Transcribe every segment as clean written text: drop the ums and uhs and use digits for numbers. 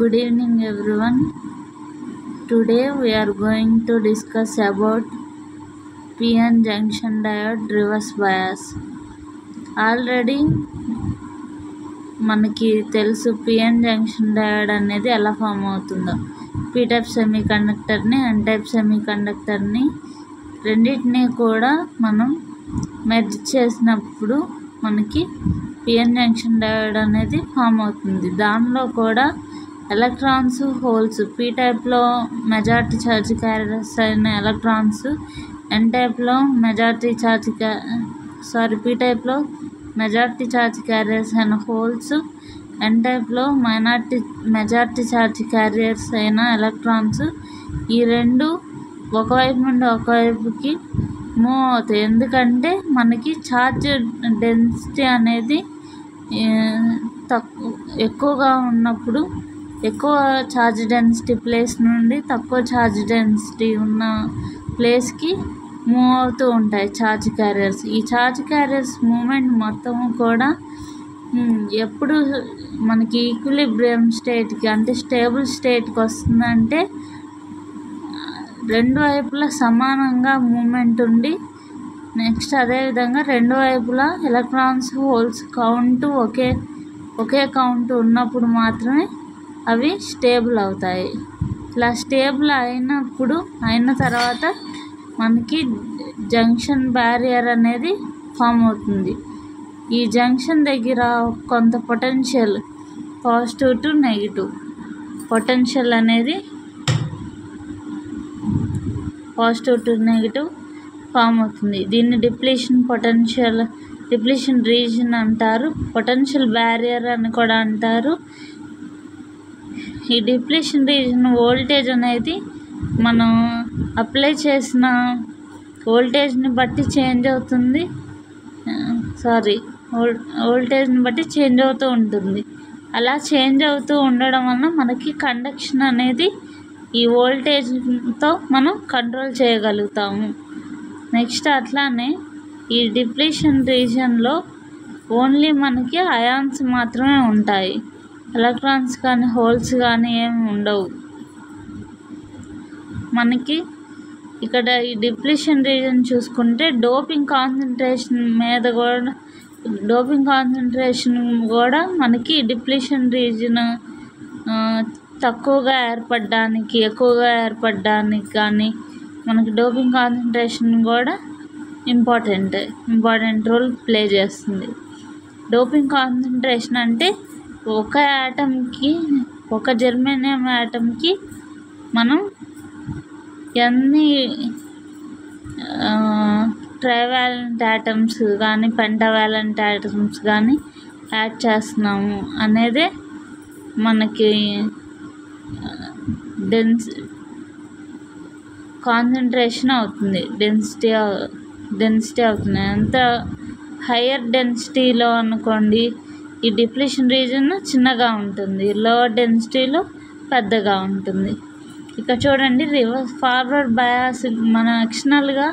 Good evening everyone. Today we are going to discuss about PN junction diode reverse bias. Already మనకి తెలుసు PN junction diode అనేది ఎలా form అవుతుందో. P type సెమీకండక్టర్ని N type సెమీకండక్టర్ని రెండింటినీ కూడా మనం మెర్జ్ చేసినప్పుడు మనకి PN జంక్షన్ డయోడ్ అనేది ఫామ్ అవుతుంది. దానిలో కూడా ఎలక్ట్రాన్స్ హోల్స్ P టైప్లో మెజారిటీ ఛార్జ్ క్యారియర్స్ అయిన ఎలక్ట్రాన్స్, N టైప్లో P టైప్లో మెజారిటీ ఛార్జ్ క్యారియర్స్ అయిన హోల్స్, N టైప్లో మెజారిటీ ఛార్జ్ క్యారియర్స్ అయిన ఎలక్ట్రాన్స్, ఈ రెండు ఒకవైపు నుండి ఒకవైపుకి మూవ్ అవుతాయి. ఎందుకంటే మనకి ఛార్జ్ డెన్సిటీ అనేది ఎక్కువగా ఉన్నప్పుడు ఎక్కువ ఛార్జ్ డెన్సిటీ ప్లేస్ నుండి తక్కువ ఛార్జ్ డెన్సిటీ ఉన్న ప్లేస్కి మూవ్ అవుతూ ఉంటాయి ఛార్జ్ క్యారియర్స్. ఈ ఛార్జ్ క్యారియర్స్ మూమెంట్ మొత్తము కూడా ఎప్పుడు మనకి ఈక్విలిబ్రియం స్టేట్కి అంటే స్టేబుల్ స్టేట్కి వస్తుందంటే రెండు వైపులా సమానంగా మూమెంట్ ఉండి, నెక్స్ట్ అదేవిధంగా రెండు వైపులా ఎలక్ట్రాన్స్ హోల్స్ కౌంట్ ఒకే కౌంట్ ఉన్నప్పుడు మాత్రమే అవి స్టేబుల్ అవుతాయి. ఇలా స్టేబుల్ అయిన తర్వాత మనకి జంక్షన్ బ్యారియర్ అనేది ఫామ్ అవుతుంది. ఈ జంక్షన్ దగ్గర కొంత potential positive to negative potential అనేది పాజిటివ్ టు నెగిటివ్ ఫామ్ అవుతుంది. దీన్ని డిప్లీషన్ రీజన్ అంటారు, పొటెన్షియల్ బ్యారియర్ అని కూడా అంటారు. ఈ డిప్లీషన్ రీజన్ వోల్టేజ్ అనేది మనం అప్లై చేసిన వోల్టేజ్ని బట్టి చేంజ్ అవుతుంది. వోల్టేజ్ని బట్టి చేంజ్ అవుతూ ఉంటుంది. అలా చేంజ్ అవుతూ ఉండడం వలన మనకి కండక్షన్ అనేది ఈ వోల్టేజ్తో మనం కంట్రోల్ చేయగలుగుతాము. నెక్స్ట్ అట్లానే ఈ డిప్లీషన్ రీజన్లో ఓన్లీ మనకి అయాన్స్ మాత్రమే ఉంటాయి, ఎలక్ట్రాన్స్ కానీ హోల్స్ కానీ ఏమి ఉండవు. మనకి ఇక్కడ ఈ డిప్లీషన్ రీజన్ చూసుకుంటే డోపింగ్ కాన్సన్ట్రేషన్ కూడా మనకి డిప్లీషన్ రీజన్ తక్కువగా ఎక్కువగా ఏర్పడడానికి కానీ మనకి డోపింగ్ కాన్సన్ట్రేషన్ కూడా ఇంపార్టెంట్ రోల్ ప్లే చేస్తుంది. డోపింగ్ కాన్సన్ట్రేషన్ అంటే ఒక జెర్మేనియం యాటమ్కి మనం ఎన్ని ట్రైవాలెంట్ యాటమ్స్ కానీ పెంటావాలెంట్ యాటమ్స్ కానీ యాడ్ చేస్తున్నాము అనేదే మనకి కాన్సన్ట్రేషన్ అవుతుంది, డెన్సిటీ అవుతుంది. ఎంత హయ్యర్ డెన్సిటీలో అనుకోండి ఈ డిప్లీషన్ రీజన్ చిన్నగా ఉంటుంది, లోవర్ డెన్సిటీలో పెద్దగా ఉంటుంది. ఇక్కడ చూడండి, ఫార్వర్డ్ బయాస్ మన ఎక్స్టర్నల్గా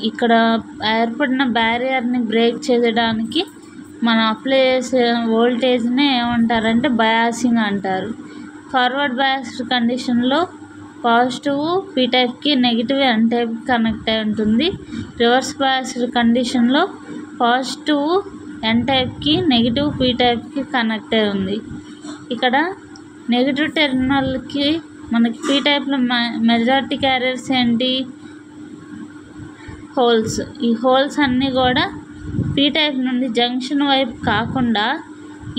ఇక్కడ ఏర్పడిన బ్యారియర్ని బ్రేక్ చేయడానికి మనం అప్లై చేసే వోల్టేజ్ని ఏమంటారంటే బయాసింగ్ అంటారు. ఫార్వర్డ్ బయాస్డ్ కండిషన్లో పాజిటివ్ P టైప్కి, నెగిటివ్ N టైప్కి కనెక్ట్ అయి ఉంటుంది. రివర్స్ బయాస్డ్ కండిషన్లో పాజిటివ్ N టైప్కి, నెగిటివ్ P టైప్కి కనెక్ట్ అయి ఉంది. ఇక్కడ నెగిటివ్ టెర్మినల్కి మనకి P టైప్లో మెజారిటీ క్యారియర్స్ ఏంటి? హోల్స్. ఈ హోల్స్ అన్నీ కూడా P టైప్ నుండి జంక్షన్ వైపు కాకుండా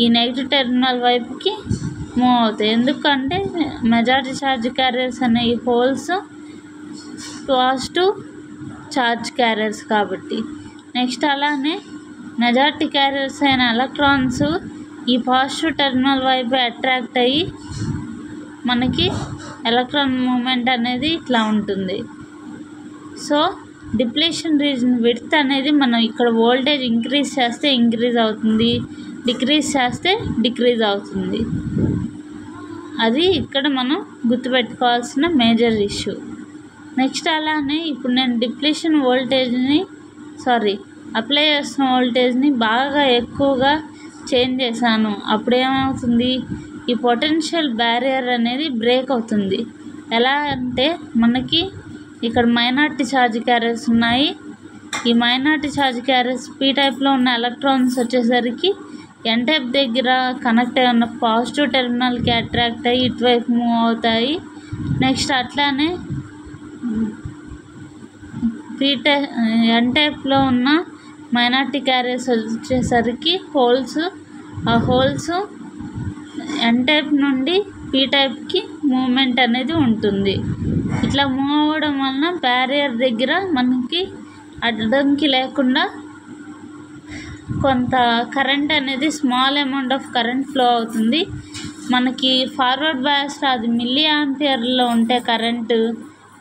ఈ నెగిటివ్ టెర్మినల్ వైపుకి మూవ్ అవుతాయి. ఎందుకంటే మెజారిటీ ఛార్జ్ క్యారియర్స్ అనే ఈ హోల్స్ పాజిటివ్ ఛార్జ్ క్యారియర్స్ కాబట్టి. నెక్స్ట్ అలానే మెజారిటీ క్యారియర్స్ అయిన ఎలక్ట్రాన్స్ ఈ పాజిటివ్ టెర్మినల్ వైపు అట్రాక్ట్ అయ్యి మనకి ఎలక్ట్రాన్ మూమెంట్ అనేది ఇట్లా ఉంటుంది. సో డిప్లీషన్ రీజన్ విడ్త్ అనేది మనం ఇక్కడ వోల్టేజ్ ఇంక్రీజ్ చేస్తే ఇంక్రీజ్ అవుతుంది, డిక్రీజ్ చేస్తే డిక్రీజ్ అవుతుంది. అది ఇక్కడ మనం గుర్తుపెట్టుకోవాల్సిన మేజర్ ఇష్యూ. నెక్స్ట్ అలానే ఇప్పుడు నేను డిప్లీషన్ అప్లై చేస్తున్న వోల్టేజ్ని బాగా ఎక్కువగా చేంజ్ చేశాను. అప్పుడు ఏమవుతుంది, ఈ పొటెన్షియల్ బ్యారియర్ అనేది బ్రేక్ అవుతుంది. ఎలా అంటే మనకి ఇక్కడ మైనారిటీ ఛార్జ్ క్యారియర్స్ ఉన్నాయి. ఈ మైనారిటీ ఛార్జ్ క్యారియర్స్ పీ టైప్లో ఉన్న ఎలక్ట్రాన్స్ వచ్చేసరికి ఎన్ టైప్ దగ్గర కనెక్ట్ అయి ఉన్న పాజిటివ్ టెర్మినల్కి అట్రాక్ట్ అయ్యి ఇటువైపు మూవ్ అవుతాయి. నెక్స్ట్ అట్లానే ఎన్ టైప్లో ఉన్న మైనారిటీ క్యారియర్స్ వచ్చేసరికి ఆ హోల్స్ ఎన్ టైప్ నుండి పీ టైప్కి మూమెంట్ అనేది ఉంటుంది. ఇట్లా మూవ్ అవ్వడం వలన బ్యారియర్ దగ్గర మనకి అడ్డంకి లేకుండా కొంత కరెంట్ అనేది small amount of current flow అవుతుంది. మనకి ఫార్వర్డ్ బయాస్లో అది మిల్లీ ఆంపియర్లో ఉంటే కరెంటు,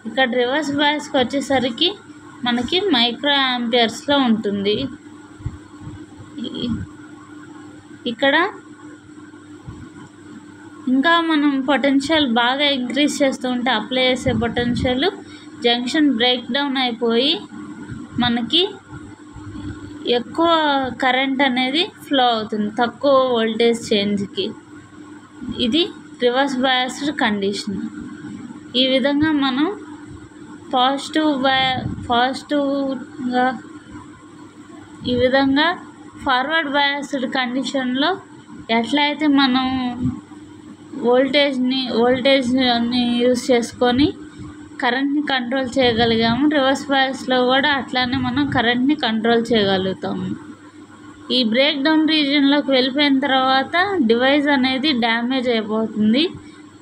ఇక్కడ రివర్స్ బయాస్కి వచ్చేసరికి మనకి మైక్రో ఆంపియర్స్లో ఉంటుంది. ఇక్కడ ఇంకా మనం పొటెన్షియల్ బాగా ఇంక్రీజ్ చేస్తూ ఉంటే అప్లై చేసే పొటెన్షియల్ జంక్షన్ బ్రేక్ డౌన్ అయిపోయి మనకి ఎక్కువ కరెంట్ అనేది ఫ్లో అవుతుంది తక్కువ వోల్టేజ్ చేంజ్కి. ఇది రివర్స్ బయాస్డ్ కండిషన్. ఈ విధంగా మనం పాజిటివ్గా ఈ విధంగా ఫార్వర్డ్ బయాస్డ్ కండిషన్లో ఎట్లయితే మనం వోల్టేజ్ని యూస్ చేసుకొని కరెంట్ని కంట్రోల్ చేయగలిగాము, రివర్స్ బయాస్లో కూడా అట్లానే మనం కరెంట్ని కంట్రోల్ చేయగలుగుతాము. ఈ బ్రేక్ డౌన్ రీజియన్లోకి వెళ్ళిపోయిన తర్వాత డివైస్ అనేది డ్యామేజ్ అయిపోతుంది.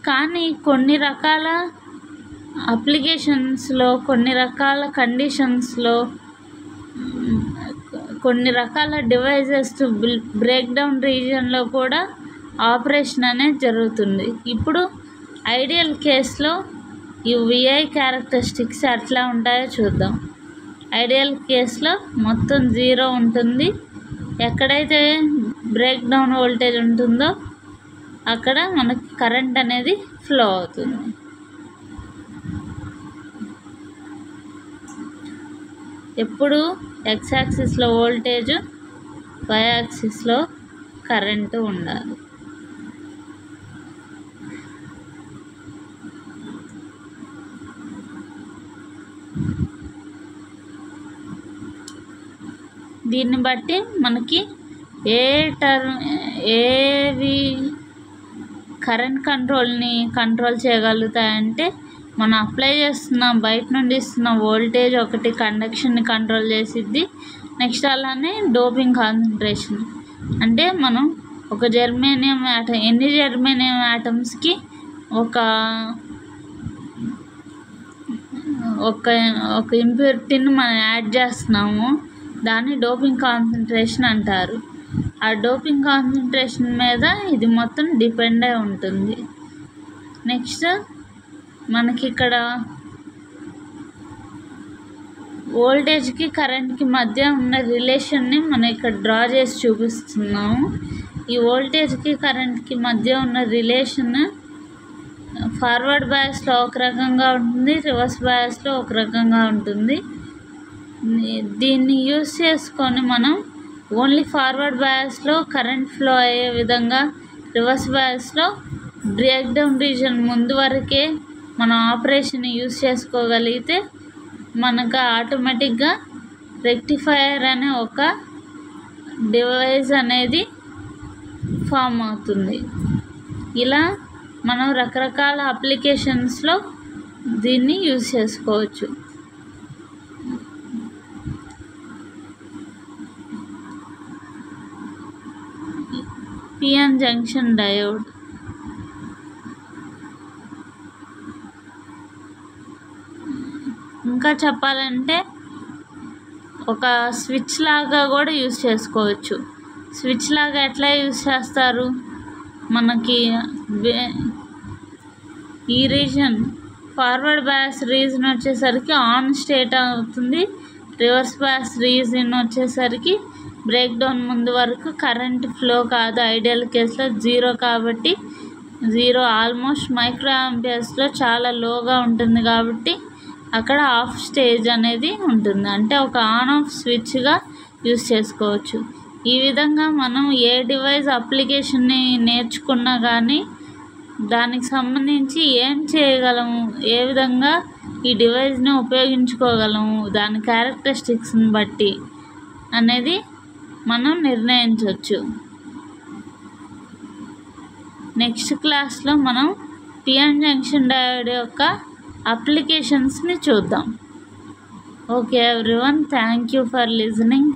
కానీ కొన్ని రకాల అప్లికేషన్స్లో, కొన్ని రకాల కండిషన్స్లో, కొన్ని రకాల డివైజెస్ బ్రేక్ డౌన్ రీజియన్లో కూడా ఆపరేషన్ అనేది జరుగుతుంది. ఇప్పుడు ఐడియల్ కేస్లో ఈ విఐ క్యారెక్టరిస్టిక్స్ ఎట్లా ఉంటాయో చూద్దాం. ఐడియల్ కేస్లో మొత్తం 0 ఉంటుంది. ఎక్కడైతే బ్రేక్ డౌన్ వోల్టేజ్ ఉంటుందో అక్కడ మనకి కరెంట్ అనేది ఫ్లో అవుతుంది. ఎప్పుడు ఎక్స్ యాక్సిస్లో వోల్టేజ్, వై యాక్సిస్లో కరెంటు ఉండాలి. దీన్ని బట్టి మనకి ఏవి కరెంట్ కంట్రోల్ చేయగలుగుతాయంటే మనం అప్లై చేస్తున్న బయట నుండి ఇస్తున్న వోల్టేజ్ ఒకటి కండక్షన్ని కంట్రోల్ చేసిద్ది. నెక్స్ట్ అలానే డోపింగ్ కాన్సన్ట్రేషన్ అంటే మనం ఒక జర్మేనియం యాటమ్, ఎన్ని జర్మేనియం యాటమ్స్కి ఒక ఇంప్యూరిటీని మనం యాడ్ చేస్తున్నాము, దాన్ని డోపింగ్ కాన్సన్ట్రేషన్ అంటారు. ఆ డోపింగ్ కాన్సన్ట్రేషన్ మీద ఇది మొత్తం డిపెండ్ అయి ఉంటుంది. నెక్స్ట్ మనకి ఇక్కడ వోల్టేజ్కి కరెంట్కి మధ్య ఉన్న రిలేషన్ని మనం ఇక్కడ డ్రా చేసి చూపిస్తున్నాము. ఈ వోల్టేజ్కి కరెంట్కి మధ్య ఉన్న రిలేషన్ ఫార్వర్డ్ బయాస్లో ఒక రకంగా ఉంటుంది, రివర్స్ బయాస్లో ఒక రకంగా ఉంటుంది. దీన్ని యూస్ చేసుకొని మనం ఓన్లీ ఫార్వర్డ్ బయాస్లో కరెంట్ ఫ్లో అయ్యే విధంగా, రివర్స్ బయాస్లో బ్రేక్ డౌన్ రీజన్ ముందు వరకే మనం ఆపరేషన్ యూస్ చేసుకోగలిగితే మనకు ఆటోమేటిక్గా రెక్టిఫైయర్ అనే ఒక డివైస్ అనేది ఫామ్ అవుతుంది. ఇలా మనం రకరకాల అప్లికేషన్స్లో దీన్ని యూస్ చేసుకోవచ్చు. పిఎన్ జంక్షన్ డయోడ్ ఇంకా చెప్పాలంటే ఒక స్విచ్ లాగా కూడా యూస్ చేసుకోవచ్చు. స్విచ్ లాగా ఎట్లా యూస్ చేస్తారు, మనకి ఈ రీజన్ ఫార్వర్డ్ బయాస్ రీజన్ వచ్చేసరికి ఆన్ స్టేట్ అవుతుంది, రివర్స్ బయాస్ రీజన్ వచ్చేసరికి బ్రేక్ డౌన్ ముందు వరకు కరెంట్ ఫ్లో కాదు, ఐడియల్ కేసులో 0 కాబట్టి 0 ఆల్మోస్ట్ మైక్రో ఆంపియర్స్లో చాలా లోగా ఉంటుంది కాబట్టి అక్కడ ఆఫ్ స్టేజ్ అనేది ఉంటుంది. అంటే ఒక ఆన్ ఆఫ్ స్విచ్గా యూస్ చేసుకోవచ్చు. ఈ విధంగా మనం ఏ డివైస్ అప్లికేషన్ని నేర్చుకున్నా కానీ దానికి సంబంధించి ఏం చేయగలము, ఏ విధంగా ఈ డివైస్ని ఉపయోగించుకోగలము, దాని క్యారెక్టరిస్టిక్స్ని బట్టి అనేది మనం నిర్ణయించవచ్చు. నెక్స్ట్ క్లాస్లో మనం పిఎన్ జంక్షన్ డయోడ్ యొక్క అప్లికేషన్స్ని చూద్దాం. Okay everyone, thank you for listening.